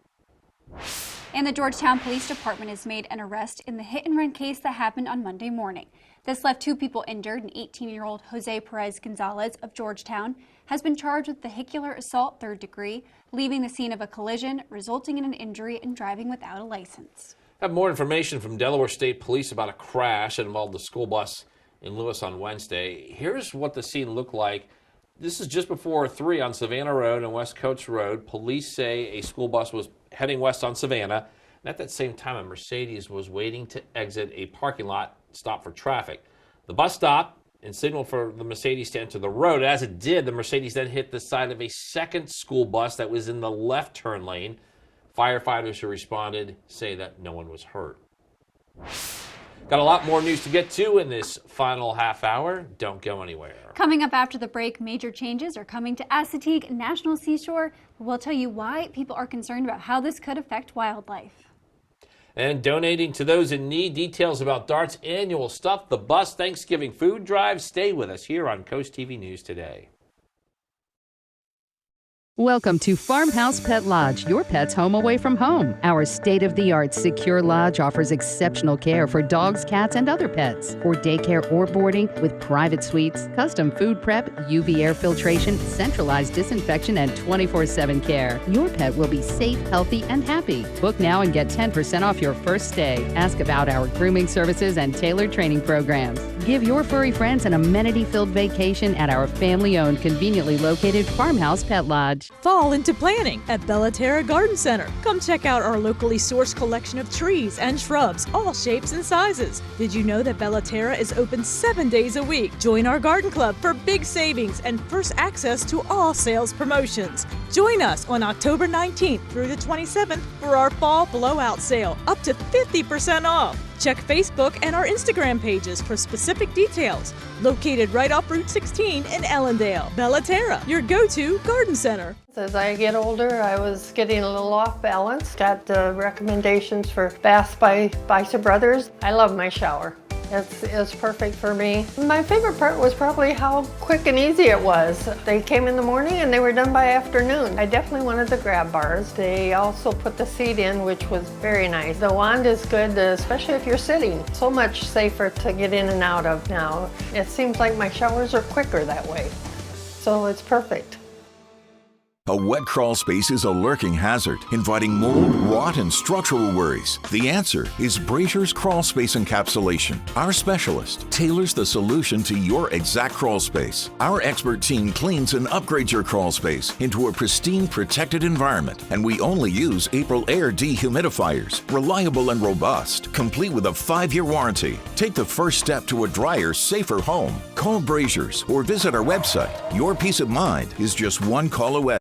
And the Georgetown Police Department has made an arrest in the hit-and-run case that happened on Monday morning. This left 2 people injured. An 18-year-old Jose Perez Gonzalez of Georgetown has been charged with vehicular assault 3rd degree, leaving the scene of a collision, resulting in an injury and driving without a license. I have more information from Delaware State Police about a crash that involved the school bus in Lewis on Wednesday. Here's what the scene looked like. This is just before 3 on Savannah Road and West Coates Road. Police say a school bus was heading west on Savannah, and at that same time a Mercedes was waiting to exit a parking lot stopped for traffic. The bus stopped and signaled for the Mercedes to enter the road. As it did, the Mercedes then hit the side of a second school bus that was in the left turn lane. Firefighters who responded say that no one was hurt. Got a lot more news to get to in this final half hour. Don't go anywhere. Coming up after the break, major changes are coming to Assateague National Seashore. We'll tell you why people are concerned about how this could affect wildlife. And donating to those in need. Details about DART's annual Stuff the Bus Thanksgiving food drive. Stay with us here on Coast TV News Today. Welcome to Farmhouse Pet Lodge, your pet's home away from home. Our state-of-the-art secure lodge offers exceptional care for dogs, cats, and other pets. For daycare or boarding with private suites, custom food prep, UV air filtration, centralized disinfection, and 24/7 care. Your pet will be safe, healthy, and happy. Book now and get 10% off your first stay. Ask about our grooming services and tailored training programs. Give your furry friends an amenity-filled vacation at our family-owned, conveniently located Farmhouse Pet Lodge. Fall into planning at Bellaterra Garden Center. Come check out our locally sourced collection of trees and shrubs, all shapes and sizes. Did you know that Bellaterra is open 7 days a week? Join our garden club for big savings and first access to all sales promotions. Join us on October 19th through the 27th for our fall blowout sale, up to 50% off. Check Facebook and our Instagram pages for specific details. Located right off Route 16 in Ellendale. Bellaterra, your go-to garden center. As I get older, I was getting a little off balance. Got recommendations for baths by Bicep Brothers. I love my shower. It's perfect for me. My favorite part was probably how quick and easy it was. They came in the morning and they were done by afternoon. I definitely wanted the grab bars. They also put the seat in, which was very nice. The wand is good, especially if you're sitting. So much safer to get in and out of now. It seems like my showers are quicker that way. So it's perfect. A wet crawl space is a lurking hazard, inviting mold, rot, and structural worries. The answer is Brazier's Crawl Space Encapsulation. Our specialist tailors the solution to your exact crawl space. Our expert team cleans and upgrades your crawl space into a pristine, protected environment, and we only use April Air dehumidifiers, reliable and robust, complete with a 5-year warranty. Take the first step to a drier, safer home. Call Brazier's or visit our website. Your peace of mind is just one call away.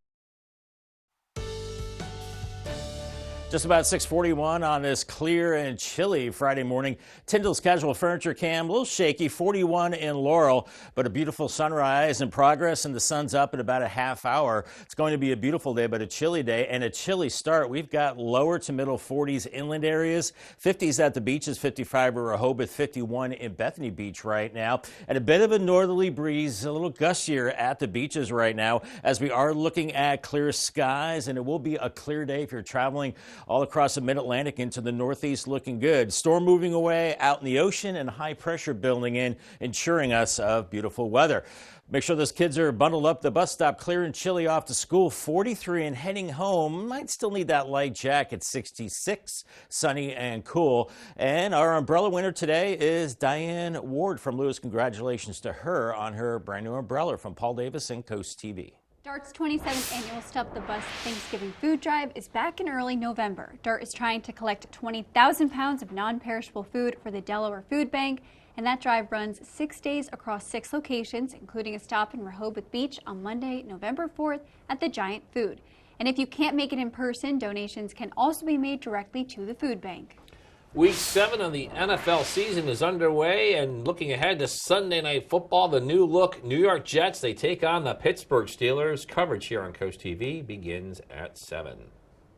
Just about 6:41 on this clear and chilly Friday morning. Tyndall's Casual Furniture Cam, a little shaky, 41 in Laurel, but a beautiful sunrise in progress, and the sun's up in about a half hour. It's going to be a beautiful day, but a chilly day and a chilly start. We've got lower to middle 40s inland areas, 50s at the beaches, 55 at Rehoboth, 51 in Bethany Beach right now, and a bit of a northerly breeze, a little gustier at the beaches right now as we are looking at clear skies, and it will be a clear day if you're traveling all across the mid-Atlantic into the northeast. Looking good. Storm moving away out in the ocean and high pressure building in, ensuring us of beautiful weather. Make sure those kids are bundled up. The bus stop clear and chilly off to school. 43 and heading home. Might still need that light jacket. 66, sunny and cool. And our umbrella winner today is Diane Ward from Lewis. Congratulations to her on her brand new umbrella from Paul Davis and Coast TV. DART's 27th annual Stop the Bus Thanksgiving Food Drive is back in early November. DART is trying to collect 20,000 pounds of non-perishable food for the Delaware Food Bank, and that drive runs 6 days across 6 locations, including a stop in Rehoboth Beach on Monday, November 4th at the Giant Food. And if you can't make it in person, donations can also be made directly to the food bank. Week 7 of the NFL season is underway, and looking ahead to Sunday Night Football, the new look New York Jets, they take on the Pittsburgh Steelers. Coverage here on Coast TV begins at 7.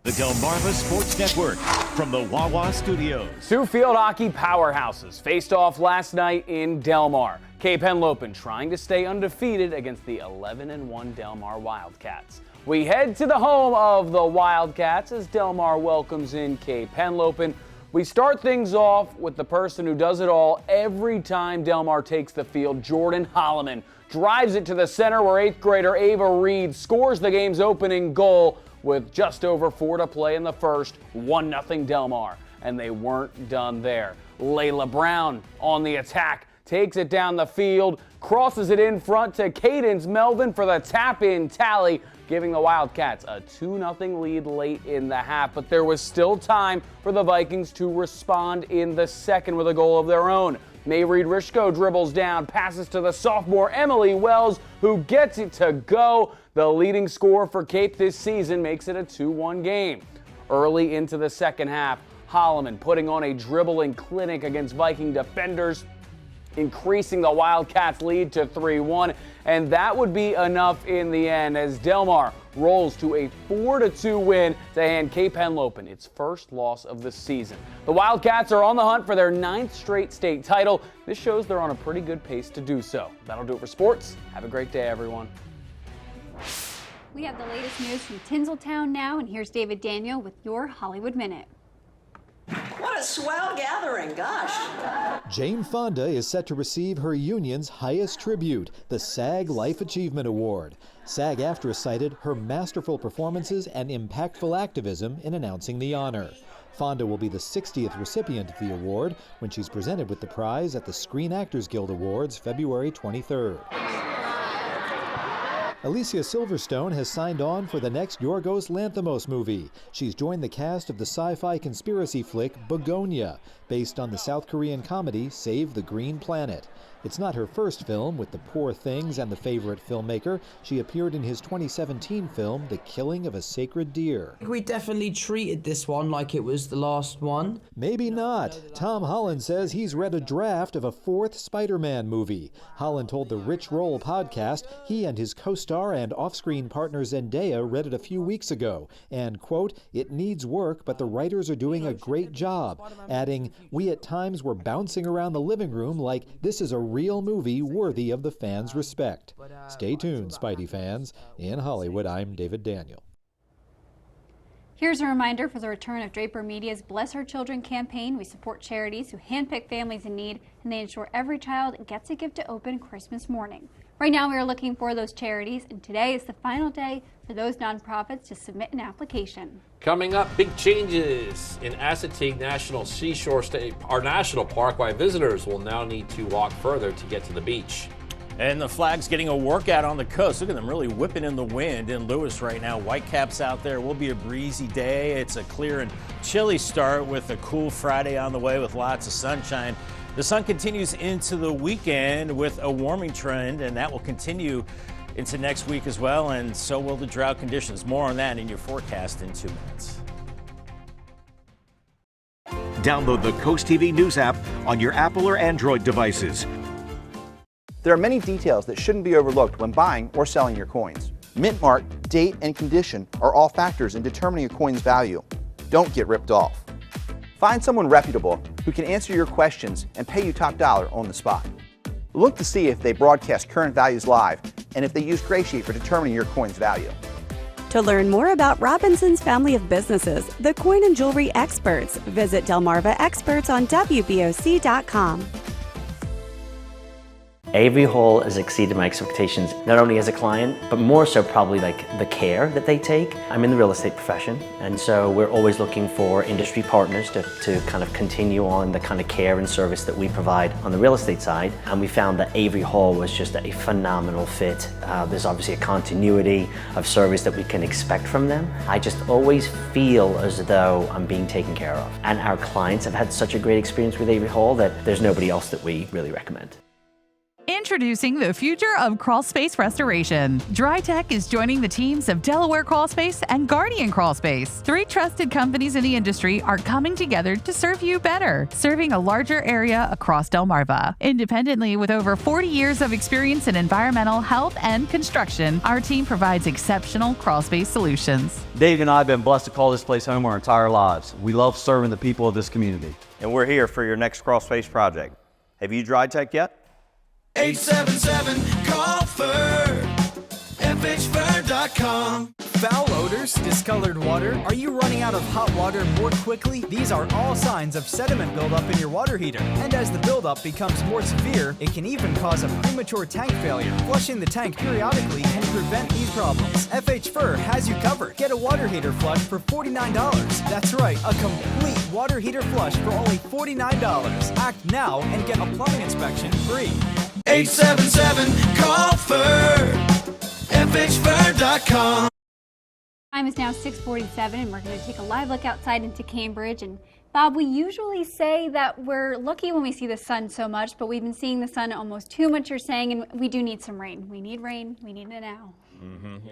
The Delmarva Sports Network from the Wawa Studios. Two field hockey powerhouses faced off last night in Delmar. Cape Henlopen trying to stay undefeated against the 11-1 Delmar Wildcats. We head to the home of the Wildcats as Delmar welcomes in Cape Henlopen. We start things off with the person who does it all every time Delmar takes the field. Jordan Holloman drives it to the center where 8th grader Ava Reed scores the game's opening goal with just over 4 to play in the first. 1-0 Delmar, and they weren't done there. Layla Brown on the attack, takes it down the field, crosses it in front to Cadence Melvin for the tap-in tally, giving the Wildcats a 2-0 lead late in the half. But there was still time for the Vikings to respond in the second with a goal of their own. Mayreed Rishko dribbles down, passes to the sophomore Emily Wells, who gets it to go. The leading scorer for Cape this season makes it a 2-1 game. Early into the second half, Holloman putting on a dribbling clinic against Viking defenders, increasing the Wildcats' lead to 3-1, and that would be enough in the end as Delmar rolls to a 4-2 win to hand Cape Henlopen its first loss of the season. The Wildcats are on the hunt for their 9th straight state title. This shows they're on a pretty good pace to do so. That'll do it for sports. Have a great day, everyone. We have the latest news from Tinseltown now, and here's David Daniel with your Hollywood Minute. What a swell gathering, gosh. Jane Fonda is set to receive her union's highest tribute, the SAG Life Achievement Award. SAG-AFTRA cited her masterful performances and impactful activism in announcing the honor. Fonda will be the 60th recipient of the award when she's presented with the prize at the Screen Actors Guild Awards February 23rd. Alicia Silverstone has signed on for the next Yorgos Lanthimos movie. She's joined the cast of the sci-fi conspiracy flick Begonia, based on the South Korean comedy Save the Green Planet. It's not her first film with The Poor Things and The Favorite Filmmaker. She appeared in his 2017 film, The Killing of a Sacred Deer. We definitely treated this one like it was the last one. Maybe not. Tom Holland says he's read a draft of a fourth Spider-Man movie. Holland told the Rich Roll podcast he and his co-star and off-screen partner Zendaya read it a few weeks ago, and, quote, "It needs work, but the writers are doing a great job," adding, "We at times were bouncing around the living room like this is a real movie worthy of the fans' respect." Stay tuned, Spidey fans. In Hollywood, I'm David Daniel. Here's a reminder for the return of Draper Media's Bless Our Children campaign. We support charities who handpick families in need, and they ensure every child gets a gift to open Christmas morning. Right now, we are looking for those charities, and today is the final day for those nonprofits to submit an application. Coming up, big changes in Assateague Seashore State National Park, why visitors will now need to walk further to get to the beach. And the Flag's getting a workout on the coast. Look at them really whipping in the wind in Lewis right now. Whitecaps out there. It will be a breezy day. It's a clear and chilly start with a cool Friday on the way with lots of sunshine. The sun continues into the weekend with a warming trend, and that will continue into next week as well, and so will the drought conditions. More on that in your forecast in 2 minutes. Download the CoastTV News app on your Apple or Android devices. There are many details that shouldn't be overlooked when buying or selling your coins. Mint mark, date, and condition are all factors in determining a coin's value. Don't get ripped off. Find someone reputable who can answer your questions and pay you top dollar on the spot. Look to see if they broadcast current values live and if they use Graysheet for determining your coin's value. To learn more about Robinson's family of businesses, the coin and jewelry experts, visit Delmarva Experts on WBOC.com. Avery Hall has exceeded my expectations, not only as a client, but more so probably like the care that they take. I'm in the real estate profession, and so we're always looking for industry partners to kind of continue on the kind of care and service that we provide on the real estate side. And we found that Avery Hall was just a phenomenal fit. There's obviously a continuity of service that we can expect from them. I just always feel as though I'm being taken care of. And our clients have had such a great experience with Avery Hall that there's nobody else that we really recommend. Introducing the future of crawl space restoration. DryTech is joining the teams of Delaware Crawl Space and Guardian Crawl Space. 3 trusted companies in the industry are coming together to serve you better, serving a larger area across Delmarva. Independently, with over 40 years of experience in environmental, health, and construction, our team provides exceptional crawl space solutions. Dave and I have been blessed to call this place home our entire lives. We love serving the people of this community. And we're here for your next crawl space project. Have you DryTech yet? 877-CALL-FIR, FHFIR.com. Foul odors, discolored water. Are you running out of hot water more quickly? These are all signs of sediment buildup in your water heater. And as the buildup becomes more severe, it can even cause a premature tank failure. Flushing the tank periodically can prevent these problems. FHFIR has you covered. Get a water heater flush for $49. That's right, a complete water heater flush for only $49. Act now and get a plumbing inspection free. 877-CALL-FIR, FHFIR.com. Time is now 6:47, and we're going to take a live look outside into Cambridge. And Bob, we usually say that we're lucky when we see the sun so much, but we've been seeing the sun almost too much, you're saying, and we do need some rain. We need rain. We need it now.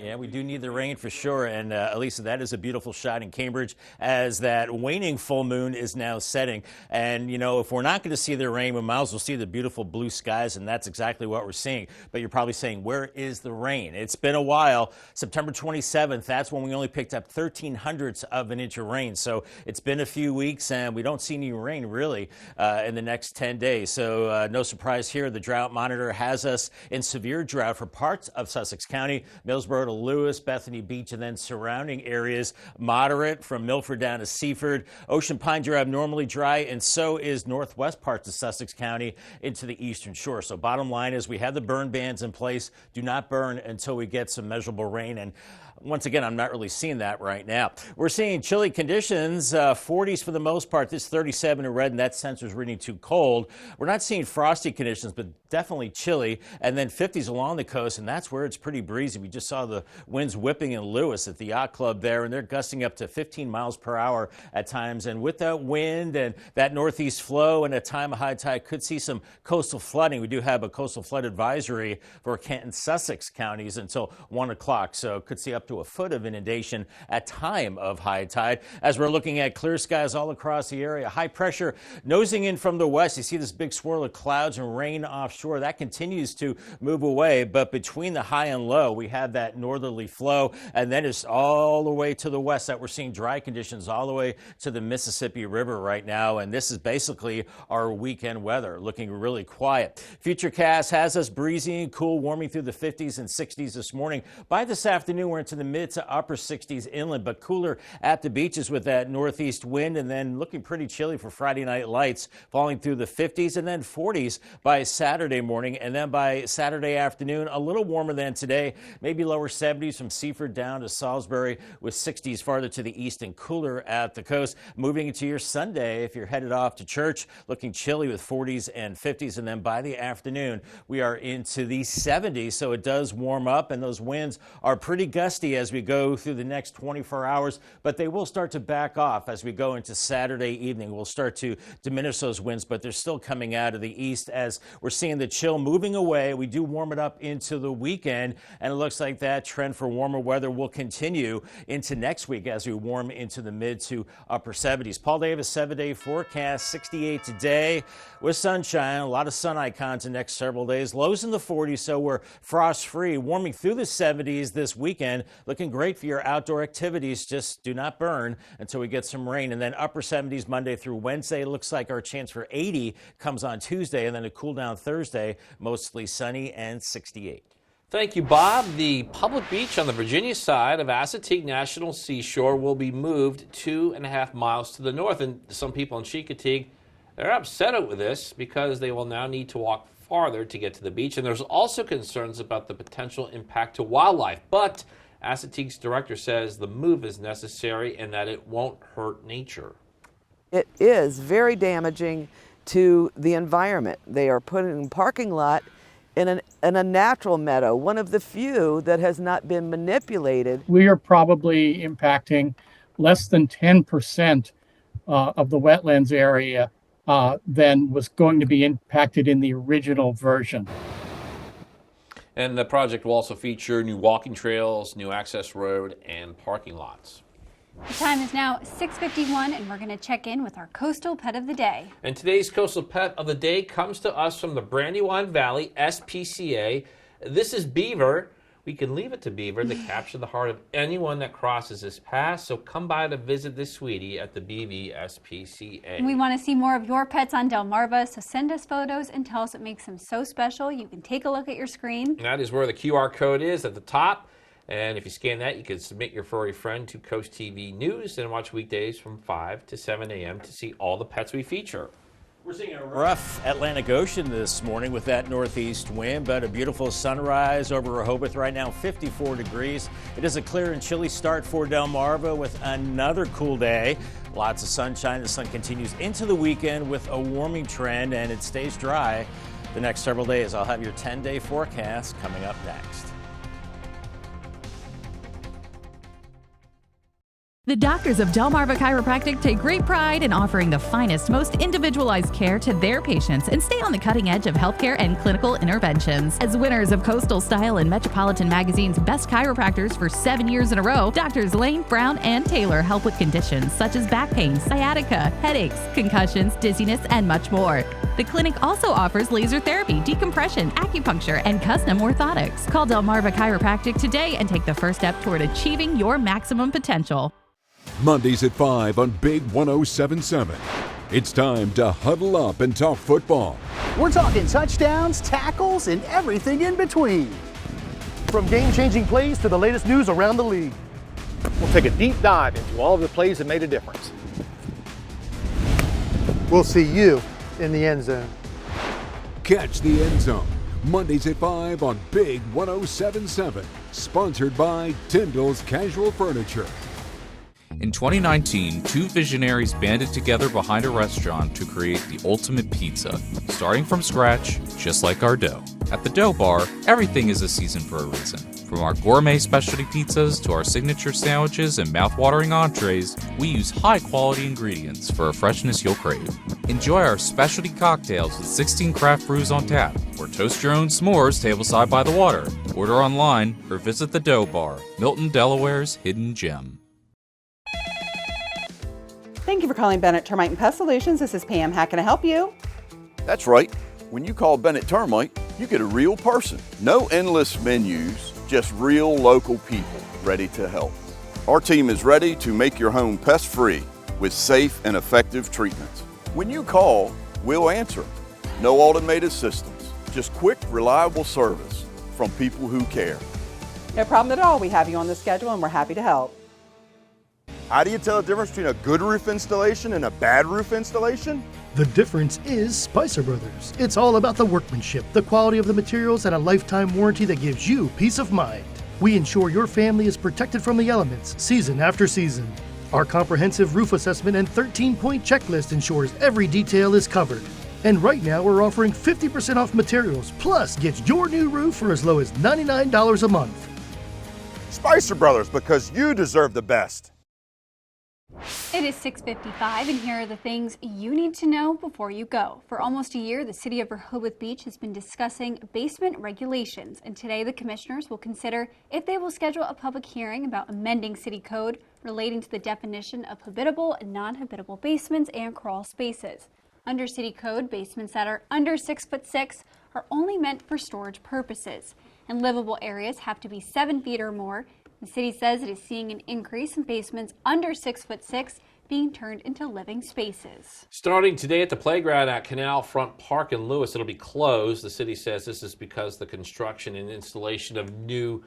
Yeah, we do need the rain for sure. And Elisa, that is a beautiful shot in Cambridge as that waning full moon is now setting. And, you know, if we're not going to see the rain, we might as well see the beautiful blue skies. And that's exactly what we're seeing. But you're probably saying, where is the rain? It's been a while. September 27th, that's when we only picked up 0.13 of an inch of rain. So it's been a few weeks and we don't see any rain really in the next 10 days. So no surprise here. The drought monitor has us in severe drought for parts of Sussex County. Millsboro to Lewis, Bethany Beach, and then surrounding areas moderate from Milford down to Seaford. Ocean Pines are abnormally dry, and so is northwest parts of Sussex County into the eastern shore. So bottom line is we have the burn bans in place. Do not burn until we get some measurable rain. And once again, I'm not really seeing that right now. We're seeing chilly conditions, 40s for the most part. This 37 in red, and that sensor's reading too cold. We're not seeing frosty conditions, but definitely chilly. And then 50s along the coast, and that's where it's pretty breezy. We just saw the winds whipping in Lewis at the yacht club there, and they're gusting up to 15 miles per hour at times. And with that wind and that northeast flow and a time of high tide, could see some coastal flooding. We do have a coastal flood advisory for Kent and Sussex counties until 1 o'clock, so could see up to a foot of inundation at time of high tide. As we're looking at clear skies all across the area, high pressure nosing in from the west. You see this big swirl of clouds and rain offshore. That continues to move away, but between the high and low, we have that northerly flow, and then it's all the way to the west that we're seeing dry conditions all the way to the Mississippi River right now, and this is basically our weekend weather, looking really quiet. Futurecast has us breezy and cool, warming through the 50s and 60s this morning. By this afternoon, we're into the mid to upper 60s inland, but cooler at the beaches with that northeast wind, and then looking pretty chilly for Friday night lights, falling through the 50s and then 40s by Saturday morning, and then by Saturday afternoon, a little warmer than today, maybe lower 70s from Seaford down to Salisbury, with 60s farther to the east and cooler at the coast. Moving into your Sunday, if you're headed off to church, looking chilly with 40s and 50s, and then by the afternoon, we are into the 70s, so it does warm up, and those winds are pretty gusty as we go through the next 24 hours, but they will start to back off as we go into Saturday evening. We'll start to diminish those winds, but they're still coming out of the east as we're seeing the chill moving away. We do warm it up into the weekend, and it looks like that trend for warmer weather will continue into next week as we warm into the mid to upper 70s. Paul Davis, 7-day forecast, 68 today with sunshine, a lot of sun icons the next several days. Lows in the 40s, so we're frost free, warming through the 70s this weekend. Looking great for your outdoor activities. Just do not burn until we get some rain. And then upper 70s Monday through Wednesday. It looks like our chance for 80 comes on Tuesday, and then a cool down Thursday, mostly sunny and 68. Thank you, Bob. The public beach on the Virginia side of Assateague National Seashore will be moved 2.5 miles to the north. And some people in Chincoteague, they're upset with this because they will now need to walk farther to get to the beach. And there's also concerns about the potential impact to wildlife. But Assateague's director says the move is necessary and that it won't hurt nature. It is very damaging to the environment. They are putting a parking lot in a natural meadow, one of the few that has not been manipulated. We are probably impacting less than 10% of the wetlands area than was going to be impacted in the original version. And the project will also feature new walking trails, new access road, and parking lots. The time is now 6:51, and we're going to check in with our coastal pet of the day. And today's coastal pet of the day comes to us from the Brandywine Valley SPCA. This is Beaver. We can leave it to Beaver to capture the heart of anyone that crosses this path. So come by to visit this sweetie at the BV SPCA. And we want to see more of your pets on Delmarva, so send us photos and tell us what makes them so special. You can take a look at your screen. And that is where the QR code is at the top. And if you scan that, you can submit your furry friend to CoastTV News and watch weekdays from 5 to 7 a.m. to see all the pets we feature. We're seeing a rough Atlantic Ocean this morning with that northeast wind, but a beautiful sunrise over Rehoboth right now, 54 degrees. It is a clear and chilly start for Delmarva with another cool day. Lots of sunshine. The sun continues into the weekend with a warming trend, and it stays dry the next several days. I'll have your 10-day forecast coming up next. The doctors of Delmarva Chiropractic take great pride in offering the finest, most individualized care to their patients and stay on the cutting edge of healthcare and clinical interventions. As winners of Coastal Style and Metropolitan Magazine's Best Chiropractors for 7 years in a row, Doctors Lane, Brown, and Taylor help with conditions such as back pain, sciatica, headaches, concussions, dizziness, and much more. The clinic also offers laser therapy, decompression, acupuncture, and custom orthotics. Call Delmarva Chiropractic today and take the first step toward achieving your maximum potential. Mondays at 5 on Big 107.7. It's time to huddle up and talk football. We're talking touchdowns, tackles, and everything in between. From game-changing plays to the latest news around the league. We'll take a deep dive into all of the plays that made a difference. We'll see you in the end zone. Catch the End Zone, Mondays at 5 on Big 107.7. Sponsored by Tyndall's Casual Furniture. In 2019, two visionaries banded together behind a restaurant to create the ultimate pizza, starting from scratch, just like our dough. At the Dough Bar, everything is a season for a reason. From our gourmet specialty pizzas to our signature sandwiches and mouth-watering entrees, we use high-quality ingredients for a freshness you'll crave. Enjoy our specialty cocktails with 16 craft brews on tap, or toast your own s'mores tableside by the water. Order online or visit the Dough Bar, Milton, Delaware's hidden gem. Thank you for calling Bennett Termite and Pest Solutions. This is Pam. How can I help you? That's right. When you call Bennett Termite, you get a real person. No endless menus, just real local people ready to help. Our team is ready to make your home pest-free with safe and effective treatments. When you call, we'll answer. No automated systems, just quick, reliable service from people who care. No problem at all. We have you on the schedule and we're happy to help. How do you tell the difference between a good roof installation and a bad roof installation? The difference is Spicer Brothers. It's all about the workmanship, the quality of the materials, and a lifetime warranty that gives you peace of mind. We ensure your family is protected from the elements season after season. Our comprehensive roof assessment and 13-point checklist ensures every detail is covered. And right now we're offering 50% off materials, plus get your new roof for as low as $99 a month. Spicer Brothers, because you deserve the best. It is 6:55, and here are the things you need to know before you go. For almost a year, the city of Rehoboth Beach has been discussing basement regulations, and today the commissioners will consider if they will schedule a public hearing about amending city code relating to the definition of habitable and non-habitable basements and crawl spaces. Under city code, basements that are under 6'6" are only meant for storage purposes, and livable areas have to be 7 feet or more. The city says it is seeing an increase in basements under 6'6" being turned into living spaces. Starting today at the playground at Canal Front Park in Lewis, it'll be closed. The city says this is because the construction and installation of new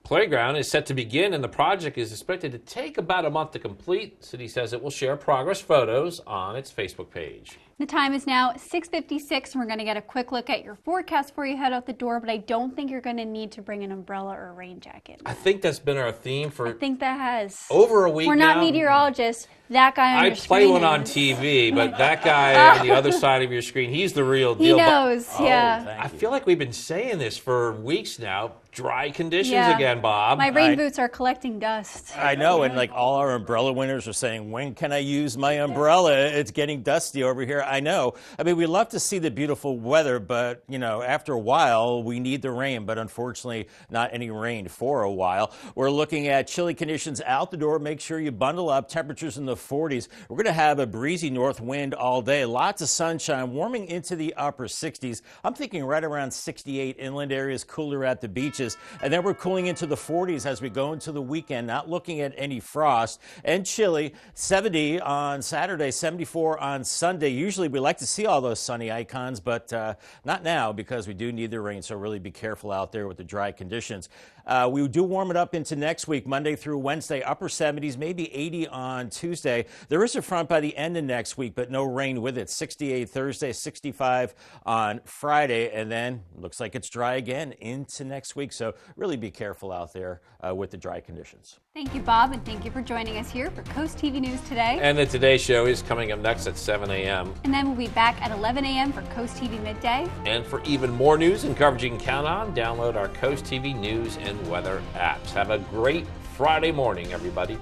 playground is set to begin, and the project is expected to take about a month to complete. The city says it will share progress photos on its Facebook page. The time is now 6:56, and we're going to get a quick look at your forecast before you head out the door, but I don't think you're going to need to bring an umbrella or a rain jacket. I think that's been our theme for I think that has. over a week now. We're not meteorologists. That guy on I your play screen one on is. TV, but that guy on the other side of your screen, he's the real deal. He knows, yeah. I feel like we've been saying this for weeks now. Dry conditions Yeah. again, Bob. My rain boots are collecting dust. I know, and like all our umbrella winners are saying, when can I use my umbrella? It's getting dusty over here. I know. I mean, we love to see the beautiful weather, but, you know, after a while, we need the rain, but unfortunately, not any rain for a while. We're looking at chilly conditions out the door. Make sure you bundle up. Temperatures in the 40s. We're going to have a breezy north wind all day. Lots of sunshine, warming into the upper 60s. I'm thinking right around 68. Inland areas cooler at the beaches. And then we're cooling into the 40s as we go into the weekend, not looking at any frost and chilly. 70 on Saturday, 74 on Sunday. Usually we like to see all those sunny icons, but not now because we do need the rain. So really be careful out there with the dry conditions. We do warm it up into next week, Monday through Wednesday, upper 70s, maybe 80 on Tuesday. There is a front by the end of next week, but no rain with it. 68 Thursday, 65 on Friday, and then looks like it's dry again into next week. So really be careful out there with the dry conditions. Thank you, Bob, and thank you for joining us here for Coast TV News Today. And the Today Show is coming up next at 7 a.m. And then we'll be back at 11 a.m. for Coast TV Midday. And for even more news and coverage you can count on, download our Coast TV News and weather apps. Have a great Friday morning, everybody.